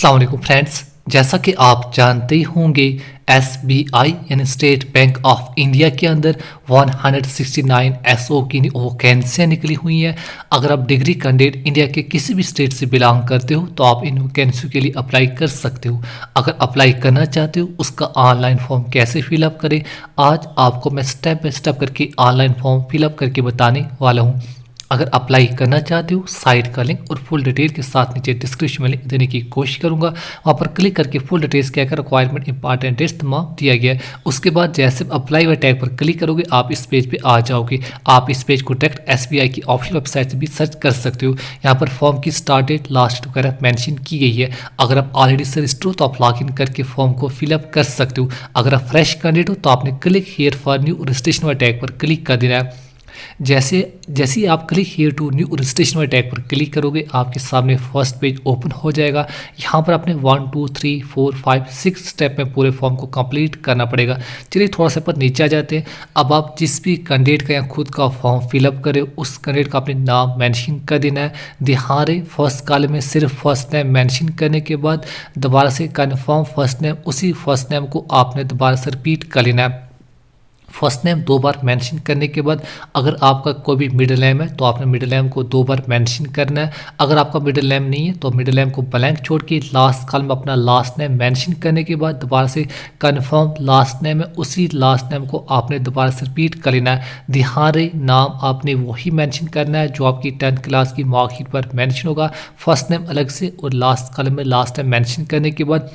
अस्सलाम वालेकुम फ्रेंड्स, जैसा कि आप जानते ही होंगे SBI यानी स्टेट बैंक ऑफ इंडिया के अंदर 169 SO की वैकेंसियाँ निकली हुई हैं। अगर आप डिग्री कैंडिडेट इंडिया के किसी भी स्टेट से बिलोंग करते हो तो आप इन वैकेंसियों के लिए अप्लाई कर सकते हो। अगर अप्लाई करना चाहते हो उसका ऑनलाइन फॉर्म कैसे फिलअप करें, आज आपको मैं स्टेप बाय स्टेप करके ऑनलाइन फॉर्म फिलअप करके बताने वाला हूँ। अगर अप्लाई करना चाहते हो साइट का लिंक और फुल डिटेल के साथ नीचे डिस्क्रिप्शन में लिंक देने की कोशिश करूंगा। वहाँ पर क्लिक करके फुल डिटेल्स क्या क्या रिक्वायरमेंट इंपॉर्टेंट टेस्ट तमाम दिया गया है। उसके बाद जैसे अप्लाई व टैग पर क्लिक करोगे आप इस पेज पे आ जाओगे। आप इस पेज को डायरेक्ट SBI की ऑफिशियल वेबसाइट से भी सर्च कर सकते हो। यहाँ पर फॉर्म की स्टार्ट डेट लास्ट डेट वगैरह मैंशन की गई है। अगर आप ऑलरेडी से रजिस्टर हो तो आप लॉग इन करके फॉर्म को फिलअप कर सकते हो। अगर आप फ्रेश कैंडिडेट हो तो आपने click here for new registration व टैग पर क्लिक कर देना है। जैसे ही आप click here to new registration वाले टैग पर क्लिक करोगे आपके सामने फर्स्ट पेज ओपन हो जाएगा। यहाँ पर आपने 1 2 3 4 5 6 स्टेप में पूरे फॉर्म को कंप्लीट करना पड़ेगा। चलिए थोड़ा सा पर नीचे आ जाते हैं। अब आप जिस भी कैंडिडेट का या खुद का फॉर्म फिलअप करें उस कैंडिडेट का अपने नाम मेंशन कर देना है। ध्यान रहे फर्स्ट कॉलम में सिर्फ फर्स्ट नेम मेंशन करने के बाद दोबारा से कन्फर्म फर्स्ट नेम, उसी फर्स्ट नेम को आपने दोबारा से रिपीट कर लेना है। फर्स्ट नेम 2 बार मेंशन करने के बाद अगर आपका कोई भी मिडिल नेम है तो आपने मिडिल नेम को 2 बार मेंशन करना है। अगर आपका मिडिल नेम नहीं है तो मिडिल नेम को ब्लैंक छोड़ के लास्ट कॉलम में अपना लास्ट नेम मेंशन करने के बाद दोबारा से कंफर्म लास्ट नेम है, उसी लास्ट नेम को आपने दोबारा से रिपीट कर लेना है। ध्यान रहे नाम आपने वही मेंशन करना है जो आपकी 10th क्लास की मार्कशीट पर मेंशन होगा। फर्स्ट नेम अलग से और लास्ट कॉलम में लास्ट नेम मेंशन करने के बाद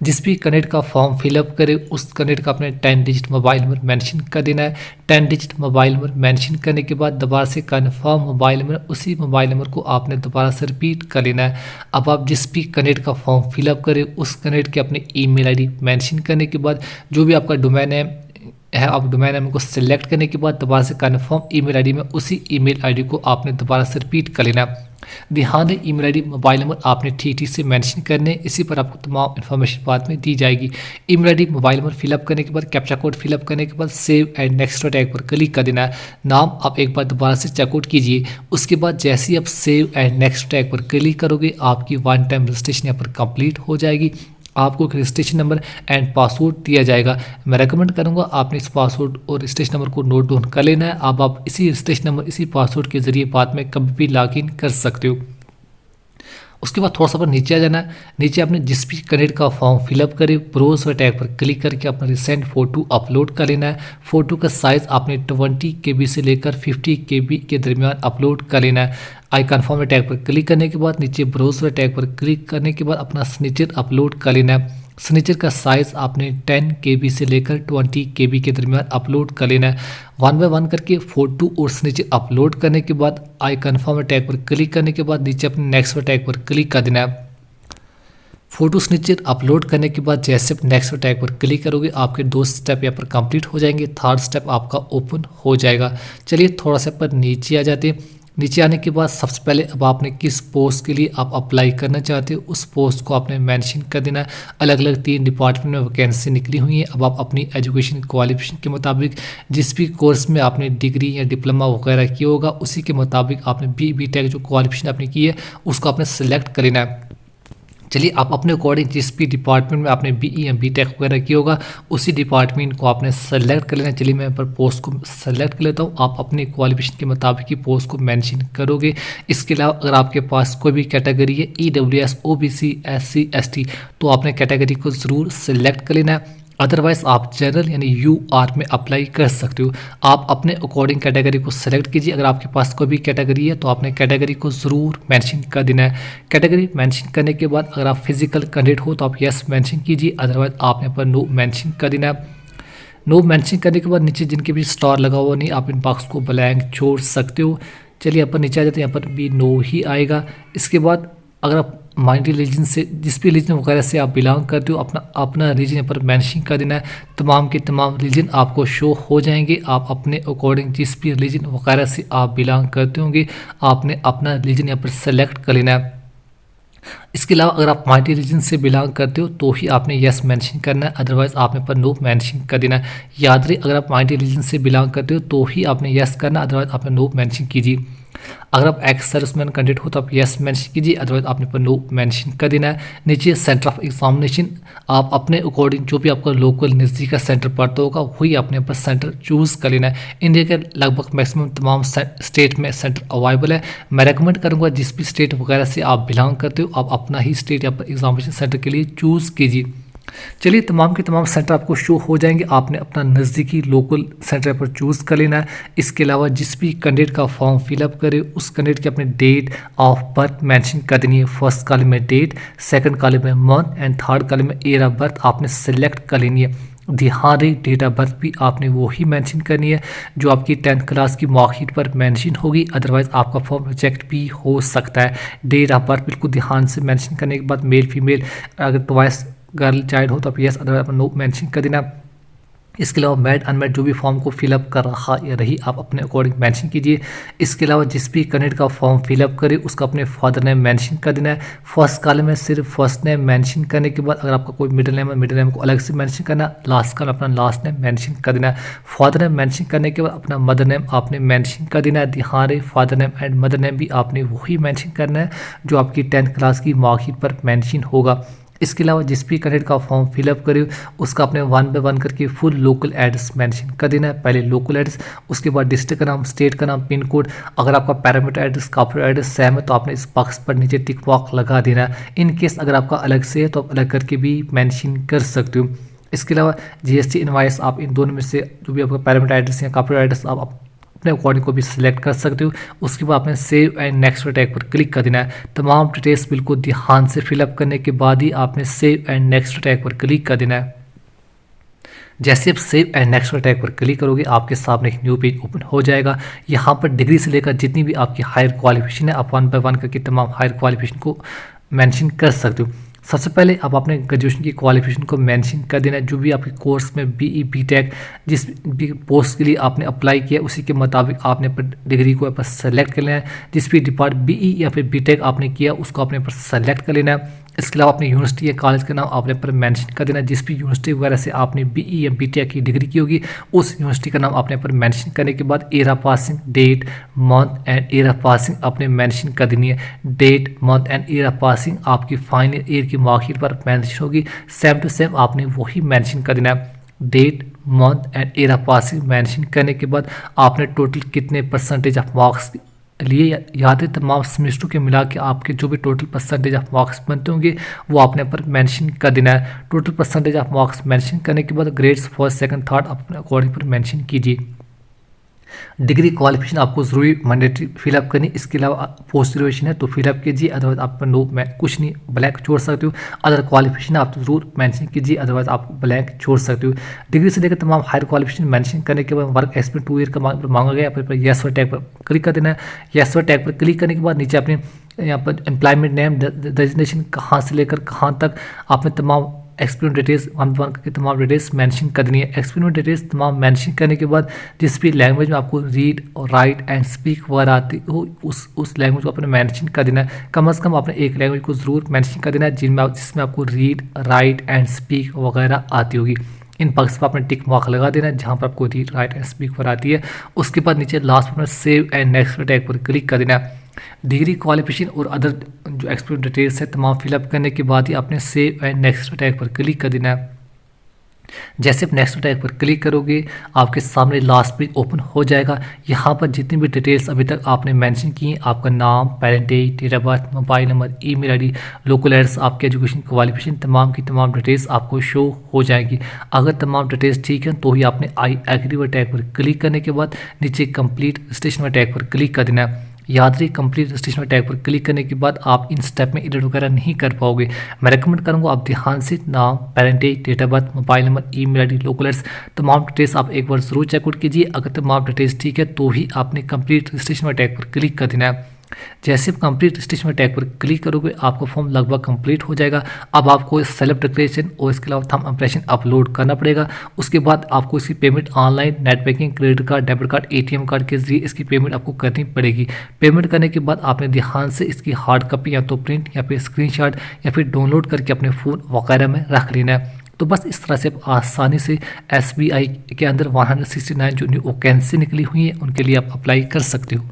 जिस भी कैंडिडेट का फॉर्म फिलअप करे उस कैंडिडेट का अपने 10 डिजिट मोबाइल नंबर मेंशन कर देना है। 10 डिजिट मोबाइल नंबर मेंशन करने के बाद दोबारा से कन्फर्म मोबाइल नंबर, उसी मोबाइल नंबर को आपने दोबारा से रिपीट कर लेना है। अब आप जिस भी कैंडिडेट का फॉर्म फिलअप करें उस कैंडिडेट के अपने ईमेल आईडी मेंशन करने के बाद जो भी आपका डोमेन है आप डोमेन नेम को सिलेक्ट करने के बाद दोबारा से कन्फर्म ईमेल आईडी में उसी ईमेल आईडी को आपने दोबारा से रिपीट कर लेना। ध्यान दें ईमेल आईडी मोबाइल नंबर आपने ठीक से मेंशन करने, इसी पर आपको तमाम इन्फॉर्मेशन बाद में दी जाएगी। Email ID mobile number fill up करने के बाद कैप्चा कोड फिलअप करने के बाद सेव एंड नेक्स्ट टैग पर क्लिक कर देना है। नाम आप एक बार दोबारा से चेकआउट कीजिए। उसके बाद जैसे ही आप सेव एंड नेक्स्ट टैग पर क्लिक करोगे आपकी 1 टाइम रजिस्ट्रेशन यहाँ पर कंप्लीट हो जाएगी। आपको एक रजिस्ट्रेशन नंबर एंड पासवर्ड दिया जाएगा। मैं रेकमेंड करूंगा आपने इस पासवर्ड और रजिस्ट्रेशन नंबर को नोट डाउन कर लेना है। अब आप इसी रजिस्ट्रेशन नंबर इसी पासवर्ड के जरिए बाद में कभी भी लॉगिन कर सकते हो। उसके बाद थोड़ा सा पर नीचे आ जाना है। नीचे आपने जिस भी कैंडिडेट का फॉर्म फिलअप करे ब्रोज व टैग पर क्लिक करके अपना रिसेंट फोटो अपलोड कर लेना है। फोटो का साइज़ आपने 20 KB से लेकर 50 KB के दरमियान अपलोड कर लेना है। आई कन्फर्म टैग पर क्लिक करने के बाद नीचे ब्रोज व टैग पर क्लिक करने के बाद अपना सिग्नेचर अपलोड कर लेना है। सिग्नेचर का साइज़ आपने 10 KB से लेकर 20 KB के दरमियान अपलोड कर लेना है। 1 बाय 1 करके फोटो और सिग्नेचर अपलोड करने के बाद आई कन्फर्म टैग पर क्लिक करने के बाद नीचे अपने नेक्स्ट टैग पर क्लिक कर देना है। फोटो सिग्नेचर अपलोड करने के बाद जैसे आप नेक्स्ट टैग पर क्लिक करोगे आपके 2 स्टेप यहाँ पर कंप्लीट हो जाएंगे। 3rd स्टेप आपका ओपन हो जाएगा। चलिए थोड़ा सा पर नीचे आ जाते हैं। नीचे आने के बाद सबसे पहले अब आपने किस पोस्ट के लिए आप अप्लाई करना चाहते हो उस पोस्ट को आपने मेंशन कर देना है। अलग अलग 3 डिपार्टमेंट में वैकेंसी निकली हुई है। अब आप अपनी एजुकेशन क्वालिफिकेशन के मुताबिक जिस भी कोर्स में आपने डिग्री या डिप्लोमा वगैरह किया होगा उसी के मुताबिक आपने BTech जो क्वालिफिकेशन आपने की है उसको आपने सेलेक्ट कर लेना है। चलिए आप अपने अकॉर्डिंग जिस भी डिपार्टमेंट में आपने BE या BTech वगैरह किया होगा उसी डिपार्टमेंट को आपने सेलेक्ट कर लेना। चलिए मैं यहाँ पर पोस्ट को सेलेक्ट कर लेता हूँ। आप अपने क्वालिफिकेशन के मुताबिक ही पोस्ट को मेंशन करोगे। इसके अलावा अगर आपके पास कोई भी कैटेगरी है EWS OBC SC ST तो आपने कैटेगरी को ज़रूर सेलेक्ट कर लेना है। अदरवाइज आप जनरल यानी UR में अप्लाई कर सकते हो। आप अपने अकॉर्डिंग कैटेगरी को सेलेक्ट कीजिए। अगर आपके पास कोई भी कैटेगरी है तो आपने कैटेगरी को ज़रूर मेंशन कर देना है। कैटेगरी मेंशन करने के बाद अगर आप फिजिकल कैंडिडेट हो तो आप यस मेंशन कीजिए, अदरवाइज आप यहाँ पर नो मेंशन कर देना है। नो मेंशन करने के बाद नीचे जिनके भी स्टार लगा हुआ नहीं आप इन बॉक्स को ब्लैंक छोड़ सकते हो। चलिए यहाँ पर नीचे आ जाते हैं। यहाँ पर भी नो ही आएगा। इसके बाद अगर आप माइनॉरिटी रिलीजन से जिस भी रिलीजन वगैरह से आप बिलोंग करते हो अपना रीजन यहाँ पर मेंशन कर देना है। तमाम के तमाम रिलीजन आपको शो हो जाएंगे। आप अपने अकॉर्डिंग जिस भी रिलीजन वगैरह से आप बिलोंग करते होंगे आपने अपना रिलीजन यहाँ पर सेलेक्ट कर लेना है। इसके अलावा अगर आप माइनॉरिटी रिलीजन से बिलोंग करते हो तो ही आपने यस मेंशन करना है, अदरवाइज आप यहाँ पर नो मेंशन कर देना है। याद रहे अगर आप माइनॉरिटी रिलीजन से बिलोंग करते हो तो ही आपने यस करना, अदरवाइज आपने नो मेंशन कीजिए। अगर आप एक्स सर्विसमैन कैंडिडेट हो तो आप यस मेंशन कीजिए, अदरवाइज आपने पर नो मेंशन कर देना है। नीचे सेंटर ऑफ एग्जामिनेशन आप अपने अकॉर्डिंग जो भी आपका लोकल नज़दीक का सेंटर पड़ता होगा वही आपने पर सेंटर चूज़ कर लेना है। इंडिया के लगभग मैक्सिमम तमाम स्टेट में सेंटर अवेलेबल है। मैं रेकमेंड करूँगा जिस भी स्टेट वगैरह से आप बिलोंग करते हो आप अपना ही स्टेट या पर एग्जामिनेशन सेंटर के लिए चूज़ कीजिए। चलिए तमाम के तमाम सेंटर आपको शो हो जाएंगे, आपने अपना नज़दीकी लोकल सेंटर पर चूज़ कर लेना है। इसके अलावा जिस भी कैंडिडेट का फॉर्म फिलअप करे उस कैंडिडेट की अपने डेट ऑफ बर्थ मेंशन कर देनी है। फर्स्ट कॉलम में डेट, सेकंड कॉलम में मंथ एंड थर्ड कॉलम में ईयर ऑफ बर्थ आपने सेलेक्ट कर लेनी है। ध्यान रहे डेट ऑफ बर्थ भी आपने वही मेंशन करनी है जो आपकी 10th क्लास की मार्कशीट पर मेंशन होगी, अदरवाइज आपका फॉर्म रिजेक्ट भी हो सकता है। डेट ऑफ बर्थ बिल्कुल ध्यान से मेंशन करने के बाद मेल फीमेल अगर ट्वाइस गर्ल चाइल्ड हो तो आप यस अदरवाइज नो मेंशन कर देना। इसके अलावा मैड अनमेड जो भी फॉर्म को फिलअप कर रहा या रही आप अपने अकॉर्डिंग मेंशन कीजिए। इसके अलावा जिस भी कैंडिडेट का फॉर्म फिलअप करे उसका अपने फादर नेम मेंशन कर देना है। फर्स्ट कॉलम में सिर्फ फर्स्ट नेम मेंशन करने के बाद अगर आपका कोई मिडिल नेम है मिडिल नेम को अलग से मेंशन करना। लास्ट कॉलम अपना लास्ट नेम मेंशन कर देना है। फादर नेम मेंशन करने के बाद अपना मदर नेम आपने मेंशन कर देना है। ध्यान रहे father name and mother name भी आपने वही मेंशन करना है जो आपकी 10th क्लास की मार्कशीट पर मेंशन होगा। इसके अलावा जिस भी कैंडिडेट का फॉर्म फिलअप करे उसका अपने 1 बाय 1 करके फुल लोकल एड्रेस मेंशन कर देना है। पहले लोकल एड्रेस, उसके बाद डिस्ट्रिक्ट का नाम, स्टेट का नाम, पिन कोड। अगर आपका parameter address corporate address same है तो आपने इस बॉक्स पर नीचे टिक बॉक्स लगा देना है। इन केस अगर आपका अलग से है तो आप अलग करके भी मेंशन कर सकते हो। इसके अलावा जीएसटी इनवॉइस आप इन दोनों में से जो भी आपका पैरामीटर एड्रेस या कॉर्पोरेट एड्रेस आप अपने अकॉर्डिंग को भी सिलेक्ट कर सकते हो। उसके बाद आपने सेव एंड नेक्स्ट टैग पर क्लिक कर देना है। तमाम डिटेल्स बिल्कुल ध्यान से फिलअप करने के बाद ही आपने सेव एंड नेक्स्ट टैग पर क्लिक कर देना है। जैसे आप सेव एंड नेक्स्ट टैग पर क्लिक करोगे आपके सामने एक न्यू पेज ओपन हो जाएगा। यहाँ पर डिग्री से लेकर जितनी भी आपकी हायर क्वालिफिकेशन है आप 1 बाय 1 करके तमाम हायर क्वालिफिकेशन को मेंशन कर सकते हो। सबसे पहले आप अपने ग्रेजुएशन की क्वालिफिकेशन को मेंशन कर देना है। जो भी आपके कोर्स में बीई बीटेक जिस भी पोस्ट के लिए आपने अप्लाई किया उसी के मुताबिक आपने डिग्री को सेलेक्ट कर लेना है। जिस भी डिपार्टमेंट बीई या फिर बीटेक आपने किया उसको अपने पर सेलेक्ट कर लेना है। इसके अलावा अपनी यूनिवर्सिटी या कॉलेज का नाम आपने पर मेंशन कर देना है। जिस भी यूनिवर्सिटी वगैरह से आपने बीई या बीटेक की डिग्री की होगी उस यूनिवर्सिटी का नाम आपने पर मेंशन करने के बाद year of passing, date, month and year of passing आपने मेंशन कर देनी है। Date, month and year of passing आपकी फाइनल ईयर की मार्कशीट पर मेंशन होगी, सेम टू सेम आपने वही मेंशन कर देना है। Date, month and year of passing mention करने के बाद आपने टोटल कितने परसेंटेज ऑफ मार्क्स लिए याद है तमाम सेमेस्टर के मिला के आपके जो भी टोटल परसेंटेज ऑफ मार्क्स बनते होंगे वो आपने पर मेंशन कर देना है। Total percentage of marks mention करने के बाद ग्रेड्स फर्स्ट सेकंड थर्ड अपने अकॉर्डिंग पर मेंशन कीजिए। डिग्री क्वालिफिकेशन आपको ज़रूरी मैंडेटरी फिलअप करनी। इसके अलावा पोस्ट ग्रेजुएशन है तो फिलअप कीजिए, अदरवाइज आप नो कुछ नहीं ब्लैंक छोड़ सकते हो। अदर क्वालिफिकेशन आप ज़रूर मेंशन कीजिए, अदरवाइज आप ब्लैंक छोड़ सकते हो। डिग्री से लेकर तमाम हायर क्वालिफिकेशन मेंशन करने के बाद वर्क एक्सपीरियंस 2 ईयर का मांगा गया, फिर यस टैग पर क्लिक कर देना है। यस टैग पर क्लिक करने के बाद नीचे अपने यहाँ पर एम्प्लॉयमेंट नेम, डेजिग्नेशन कहाँ से लेकर कहाँ तक आपने तमाम एक्सपीरियंस डिटेल्स 1 बाय 1 की तमाम डिटेल्स मेंशन कर देनी है। एक्सपीरियंस डिटेल्स तमाम मेंशन करने के बाद जिस भी लैंग्वेज में आपको रीड और राइट एंड स्पीक वगैरह आती हो उस लैंग्वेज को आपने मेंशन कर देना है। कम से कम आपने एक लैंग्वेज को ज़रूर मेंशन कर देना है जिसमें आपको रीड, राइट एंड स्पीक वगैरह आती होगी। इन बॉक्स पर आपने टिक मार्क लगा देना है जहाँ पर आपको रीड, राइट एंड स्पीक पर आती है। उसके बाद नीचे लास्ट पर सेव एंड नेक्स्ट टैग पर क्लिक कर देना है। डिग्री क्वालिफिकेशन और अदर जो एक्सपीरियंस डिटेल्स है तमाम फिलअप करने के बाद ही आपने सेव एंड नेक्स्ट टैग पर क्लिक कर देना है। जैसे आप नेक्स्ट टैग पर क्लिक करोगे आपके सामने लास्ट पेज ओपन हो जाएगा। यहाँ पर जितनी भी डिटेल्स अभी तक आपने मेंशन की हैं, आपका नाम, parentage, date of birth, mobile number, email ID, local address, आपके एजुकेशन क्वालिफिकेशन तमाम की तमाम डिटेल्स आपको शो हो जाएगी। अगर तमाम डिटेल्स ठीक हैं तो ही आपने आई एग्री टैग पर क्लिक करने के बाद नीचे कंप्लीट रजिस्ट्रेशन टैग पर क्लिक कर देना है। याद रही कंप्लीट रजिस्ट्रेशन टैग पर क्लिक करने के बाद आप इन स्टेप में एडिट वगैरह नहीं कर पाओगे। मैं रेकमेंड करूंगा आप ध्यान से नाम, parentage, date of birth, mobile number, email ID, local address तमाम डिटेल्स आप एक बार जरूर चेकआउट कीजिए। अगर तमाम डिटेल्स ठीक है तो ही आपने कंप्लीट रजिस्ट्रेशन टैग पर क्लिक कर देना है। जैसे आप कंप्लीट रजिस्ट्रेशन टैग पर क्लिक करोगे आपका फॉर्म लगभग कंप्लीट हो जाएगा। अब आपको सेल्फ डिक्लेरेशन और इसके अलावा थंब इंप्रेशन अपलोड करना पड़ेगा। उसके बाद आपको इसकी payment online net banking, credit card, debit card, ATM card के जरिए इसकी पेमेंट आपको करनी पड़ेगी। पेमेंट करने के बाद आपने ध्यान से इसकी हार्ड कॉपी या तो प्रिंट या फिर स्क्रीनशॉट या फिर डाउनलोड करके अपने फ़ोन वगैरह में रख लेना है। तो बस इस तरह से आप आसानी से SBI के अंदर 169 जो न्यू वैकेंसी निकली हुई है उनके लिए आप अप्लाई कर सकते हो।